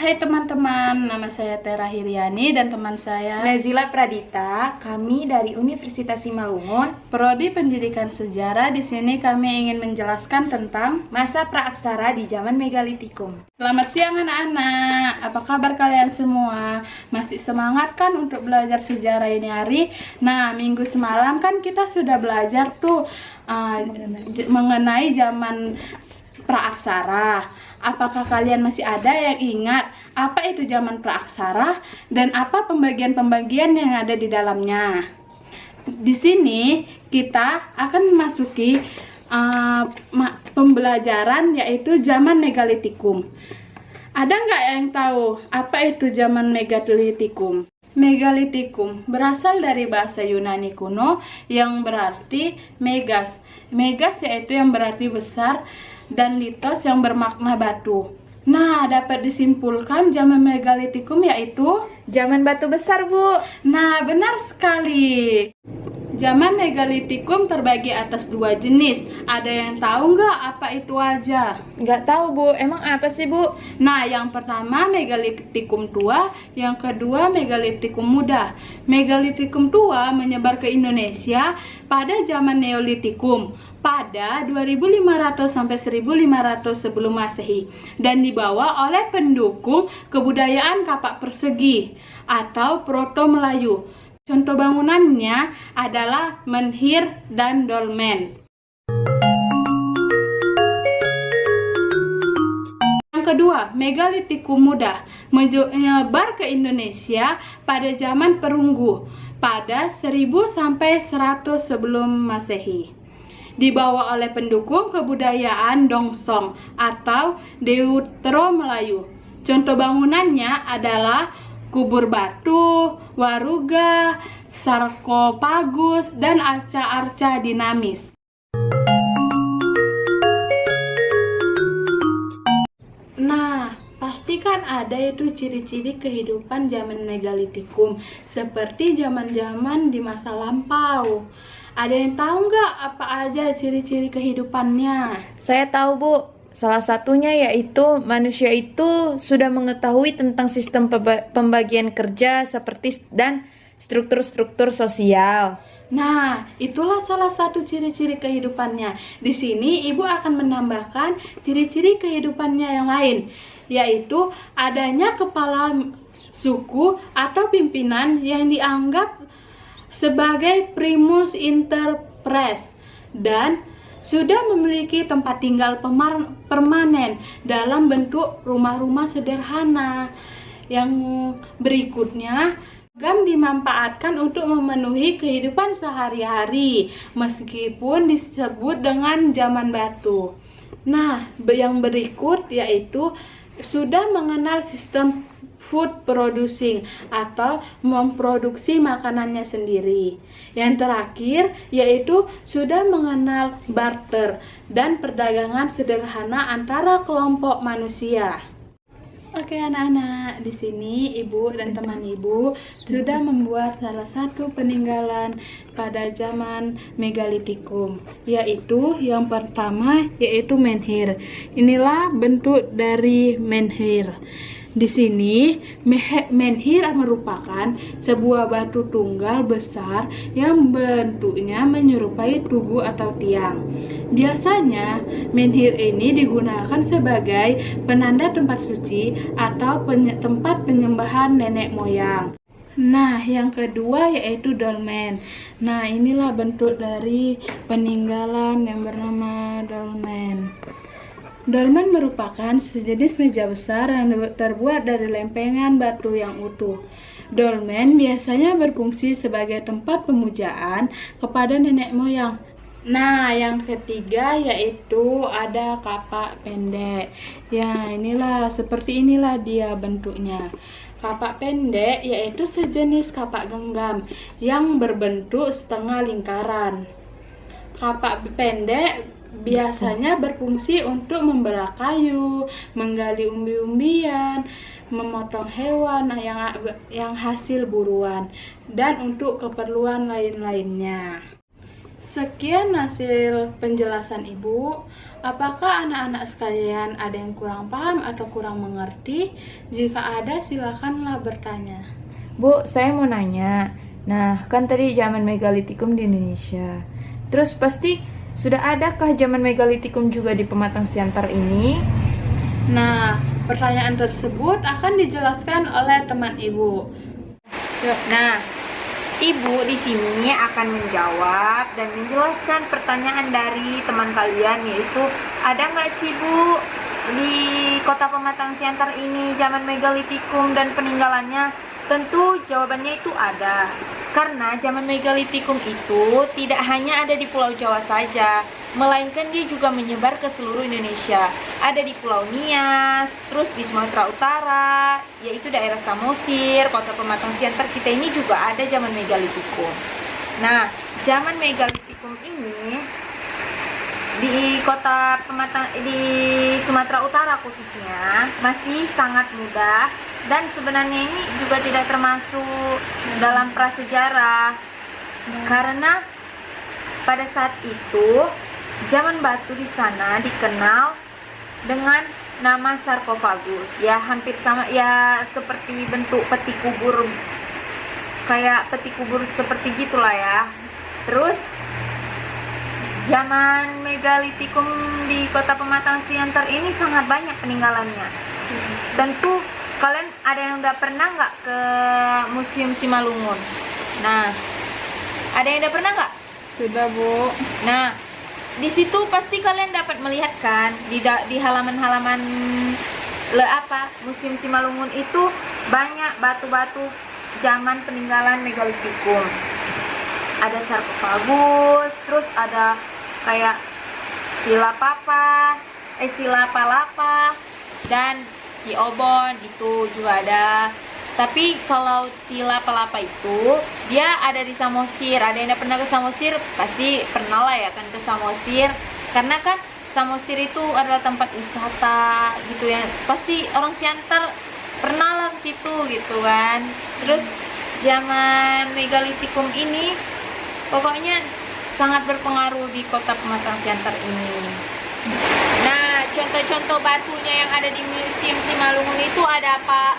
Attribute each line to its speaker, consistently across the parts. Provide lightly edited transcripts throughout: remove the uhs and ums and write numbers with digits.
Speaker 1: Hai teman-teman, nama saya Tera Hiriani dan teman saya
Speaker 2: Nazila Pradita. Kami dari Universitas Simalungun,
Speaker 1: Prodi Pendidikan Sejarah. Di sini kami ingin menjelaskan tentang
Speaker 2: masa praaksara di zaman megalitikum.
Speaker 1: Selamat siang anak-anak, apa kabar kalian semua? Masih semangat kan untuk belajar sejarah ini hari? Nah, minggu semalam kan kita sudah belajar tuh mengenai zaman praaksara. Apakah kalian masih ada yang ingat apa itu zaman praaksara dan apa pembagian-pembagian yang ada di dalamnya? Di sini kita akan memasuki pembelajaran yaitu zaman megalitikum. Ada nggak yang tahu apa itu zaman megalitikum? Megalitikum berasal dari bahasa Yunani kuno yang berarti megas. Megas yaitu yang berarti besar, dan litos yang bermakna batu. Nah, dapat disimpulkan zaman megalitikum yaitu
Speaker 2: Zaman batu besar, Bu.
Speaker 1: Nah, benar sekali. Zaman megalitikum terbagi atas dua jenis. Ada yang tahu nggak apa itu aja?
Speaker 2: Nggak tahu, Bu. Emang apa sih, Bu?
Speaker 1: Nah, yang pertama megalitikum tua, yang kedua megalitikum muda. Megalitikum tua menyebar ke Indonesia pada zaman Neolitikum pada 2500 sampai 1500 sebelum Masehi dan dibawa oleh pendukung kebudayaan kapak persegi atau Proto Melayu. Contoh bangunannya adalah menhir dan dolmen. Yang kedua, megalitikum muda menyebar ke Indonesia pada zaman Perunggu pada 1000 sampai 100 sebelum Masehi. Dibawa oleh pendukung kebudayaan Dongsong atau Deutero Melayu. Contoh bangunannya adalah kubur batu, waruga, sarkopagus, dan arca-arca dinamis. Nah, pastikan ada itu ciri-ciri kehidupan zaman megalitikum seperti zaman-zaman di masa lampau. Ada yang tahu nggak apa aja ciri-ciri kehidupannya?
Speaker 2: Saya tahu, Bu. Salah satunya yaitu manusia itu sudah mengetahui tentang sistem pembagian kerja dan struktur-struktur sosial.
Speaker 1: Nah, itulah salah satu ciri-ciri kehidupannya. Di sini Ibu akan menambahkan ciri-ciri kehidupannya yang lain, yaitu adanya kepala suku atau pimpinan yang dianggap sebagai primus inter pares dan sudah memiliki tempat tinggal permanen dalam bentuk rumah-rumah sederhana. Yang berikutnya, gam dimanfaatkan untuk memenuhi kehidupan sehari-hari meskipun disebut dengan zaman batu. Nah, yang berikut yaitu sudah mengenal sistem food producing atau memproduksi makanannya sendiri. Yang terakhir yaitu sudah mengenal barter dan perdagangan sederhana antara kelompok manusia. Oke anak-anak, di sini Ibu dan teman Ibu sudah membuat salah satu peninggalan pada zaman megalitikum, yaitu yang pertama yaitu menhir. Inilah bentuk dari menhir. Di sini, menhir merupakan sebuah batu tunggal besar yang bentuknya menyerupai tugu atau tiang. Biasanya, menhir ini digunakan sebagai penanda tempat suci atau tempat penyembahan nenek moyang. Nah, yang kedua yaitu dolmen. Nah, inilah bentuk dari peninggalan yang bernama dolmen. Dolmen merupakan sejenis meja besar yang terbuat dari lempengan batu yang utuh. Dolmen biasanya berfungsi sebagai tempat pemujaan kepada nenek moyang. Nah, yang ketiga yaitu ada kapak pendek. Ya, seperti inilah dia bentuknya. Kapak pendek yaitu sejenis kapak genggam yang berbentuk setengah lingkaran. Kapak pendek biasanya berfungsi untuk membelah kayu, menggali umbi-umbian, memotong hewan yang hasil buruan, dan untuk keperluan lain-lainnya. Sekian hasil penjelasan Ibu. Apakah anak-anak sekalian ada yang kurang paham atau kurang mengerti? Jika ada, silakanlah bertanya.
Speaker 2: Bu, saya mau nanya. Nah, kan tadi zaman megalitikum di Indonesia. Terus pasti sudah adakah zaman megalitikum juga di Pematang Siantar ini?
Speaker 1: Nah, pertanyaan tersebut akan dijelaskan oleh teman ibu.
Speaker 2: Nah, ibu di sini akan menjawab dan menjelaskan pertanyaan dari teman kalian, yaitu ada nggak sih Bu di kota Pematang Siantar ini zaman megalitikum dan peninggalannya? Tentu jawabannya itu ada. Karena zaman megalitikum itu tidak hanya ada di Pulau Jawa saja, melainkan dia juga menyebar ke seluruh Indonesia. Ada di Pulau Nias, terus di Sumatera Utara, yaitu daerah Samosir, kota Pematang Siantar kita ini juga ada zaman megalitikum. Nah, zaman megalitikum ini di kota Pematang, di Sumatera Utara khususnya, masih sangat muda. Dan sebenarnya ini juga tidak termasuk dalam prasejarah, karena pada saat itu zaman batu di sana dikenal dengan nama sarkofagus, ya hampir sama ya seperti bentuk peti kubur, kayak peti kubur seperti gitulah ya. Terus zaman megalitikum di kota Pematang Siantar ini sangat banyak peninggalannya. Tentu kalian ada yang udah pernah nggak ke Museum Simalungun? Nah, ada yang udah pernah nggak?
Speaker 1: Sudah, Bu.
Speaker 2: Nah, di situ pasti kalian dapat melihat kan di halaman-halaman Museum Simalungun itu banyak batu-batu zaman peninggalan megalitikum. Ada sarkofagus, terus ada kayak sila palapa dan si obon itu juga ada. Tapi kalau sila palapa itu dia ada di Samosir. Ada yang pernah ke Samosir? Pasti pernah lah ya kan ke Samosir, karena kan Samosir itu adalah tempat wisata gitu ya. Pasti orang Siantar pernah lah ke situ gitu kan. Terus zaman megalitikum ini pokoknya sangat berpengaruh di kota Pematang Siantar ini. Nah, contoh-contoh batunya yang ada di Museum Simalungun itu ada apa?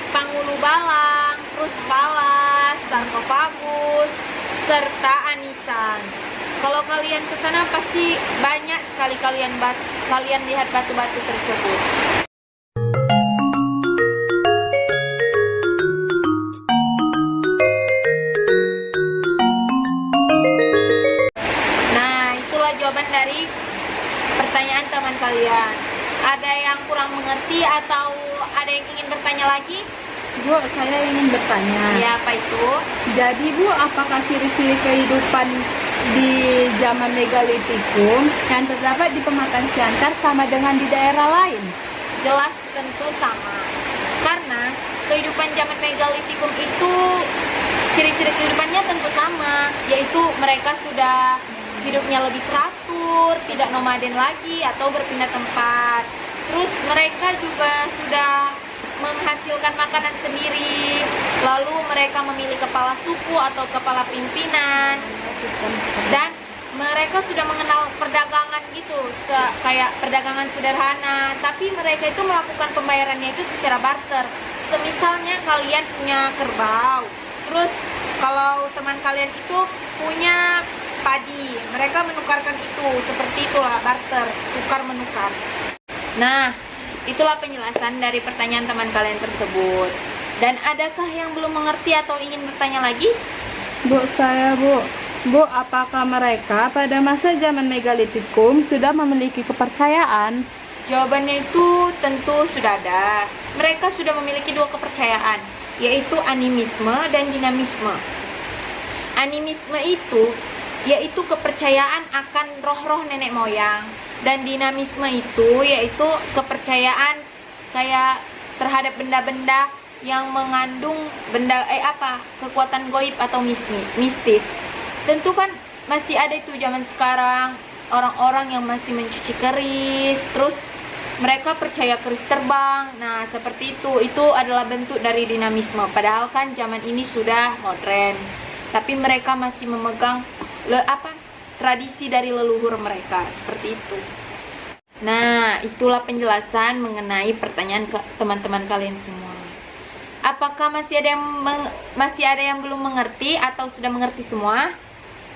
Speaker 2: Pangulu Balang, terus Palas, sarkofagus, serta anisan. Kalau kalian ke sana pasti banyak sekali kalian lihat batu-batu tersebut. Nah, itulah jawaban dari pertanyaan teman kalian. Ada yang kurang mengerti atau ada yang ingin bertanya lagi?
Speaker 1: Bu, saya ingin bertanya.
Speaker 2: Ya, apa itu?
Speaker 1: Jadi Bu, apakah ciri-ciri kehidupan di zaman megalitikum yang terdapat di Pematang Siantar sama dengan di daerah lain?
Speaker 2: Jelas tentu sama. Karena kehidupan zaman megalitikum itu ciri-ciri kehidupannya tentu sama, yaitu mereka sudah hidupnya lebih teratur, tidak nomaden lagi atau berpindah tempat. Terus mereka juga sudah menghasilkan makanan sendiri. Lalu mereka memilih kepala suku atau kepala pimpinan. Dan mereka sudah mengenal perdagangan gitu, kayak perdagangan sederhana. Tapi mereka itu melakukan pembayarannya itu secara barter. Semisalnya kalian punya kerbau, terus kalau teman kalian itu punya padi, mereka menukarkan itu, seperti itulah barter, tukar menukar. Nah, itulah penjelasan dari pertanyaan teman kalian tersebut. Dan adakah yang belum mengerti atau ingin bertanya lagi?
Speaker 1: Bu, Bu, apakah mereka pada masa zaman megalitikum sudah memiliki kepercayaan?
Speaker 2: Jawabannya itu tentu sudah ada. Mereka sudah memiliki dua kepercayaan, yaitu animisme dan dinamisme. Animisme itu yaitu kepercayaan akan roh-roh nenek moyang, dan dinamisme itu yaitu kepercayaan kayak terhadap benda-benda yang mengandung kekuatan goib atau mistis. Tentu kan masih ada itu zaman sekarang orang-orang yang masih mencuci keris, terus mereka percaya keris terbang. Nah, seperti itu adalah bentuk dari dinamisme. Padahal kan zaman ini sudah modern, tapi mereka masih memegang tradisi dari leluhur mereka, seperti itu. Nah, itulah penjelasan mengenai pertanyaan ke teman-teman kalian semua. Apakah masih ada yang belum mengerti atau sudah mengerti semua?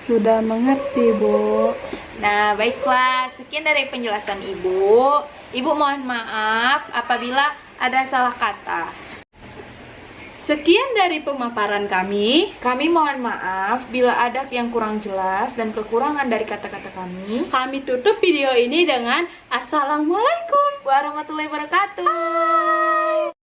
Speaker 1: Sudah mengerti, Bu.
Speaker 2: Nah, baiklah. Sekian dari penjelasan Ibu. Ibu mohon maaf apabila ada salah kata.
Speaker 1: Sekian dari pemaparan kami.
Speaker 2: Kami mohon maaf bila ada yang kurang jelas dan kekurangan dari kata-kata kami.
Speaker 1: Kami tutup video ini dengan Assalamualaikum
Speaker 2: warahmatullahi wabarakatuh.